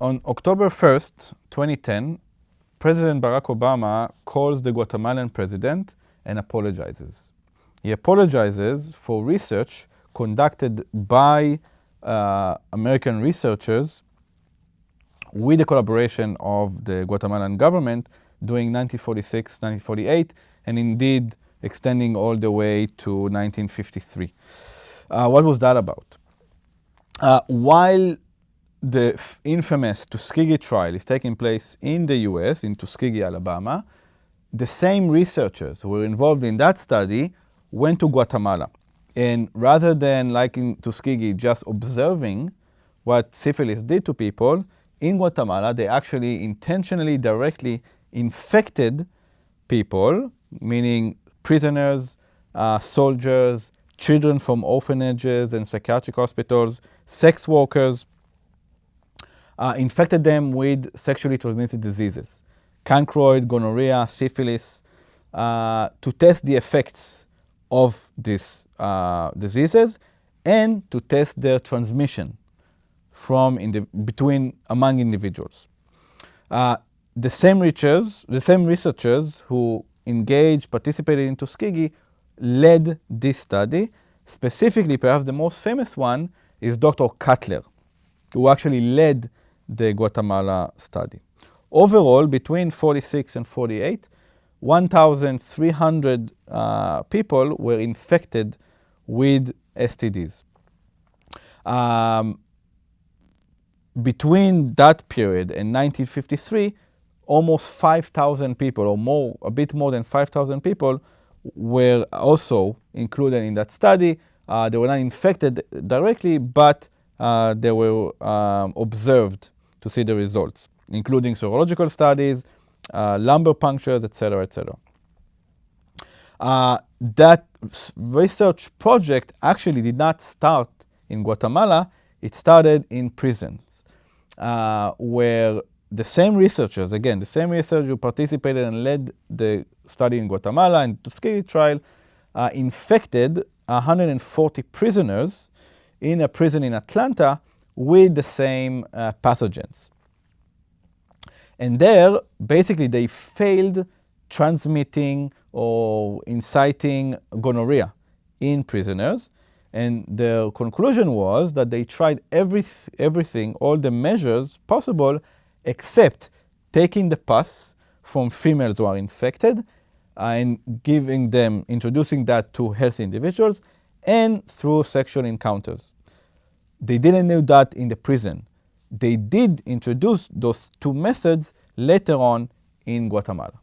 On October 1st, 2010, President Barack Obama calls the Guatemalan president and apologizes. He apologizes for research conducted by American researchers with the collaboration of the Guatemalan government during 1946, 1948, and indeed extending all the way to 1953. What was that about? While the infamous Tuskegee trial is taking place in the US, in Tuskegee, Alabama, the same researchers who were involved in that study went to Guatemala. And rather than, like in Tuskegee, just observing what syphilis did to people, in Guatemala, they actually intentionally, directly infected people, meaning prisoners, soldiers, children from orphanages and psychiatric hospitals, sex workers, infected them with sexually transmitted diseases, chancroid, gonorrhea, syphilis, to test the effects of these diseases and to test their transmission among individuals. The same researchers who participated in Tuskegee led this study. Specifically, perhaps the most famous one is Dr. Cutler, who actually led the Guatemala study. Overall, between 46 and 48, 1,300 people were infected with STDs. Between that period and 1953, almost 5,000 people, or more, a bit more than 5,000 people, were also included in that study. They were not infected directly, but they were observed to see the results, including serological studies, lumbar punctures, etc., etc. That research project actually did not start in Guatemala. It started in prisons, where the same researchers, again, the same researchers who participated and led the study in Guatemala and Tuskegee trial, infected 140 prisoners in a prison in Atlanta with the same pathogens. And there, basically, they failed transmitting or inciting gonorrhea in prisoners. And their conclusion was that they tried everything, all the measures possible, except taking the pus from females who are infected and introducing that to healthy individuals, and through sexual encounters. They didn't do that in the prison. They did introduce those two methods later on in Guatemala.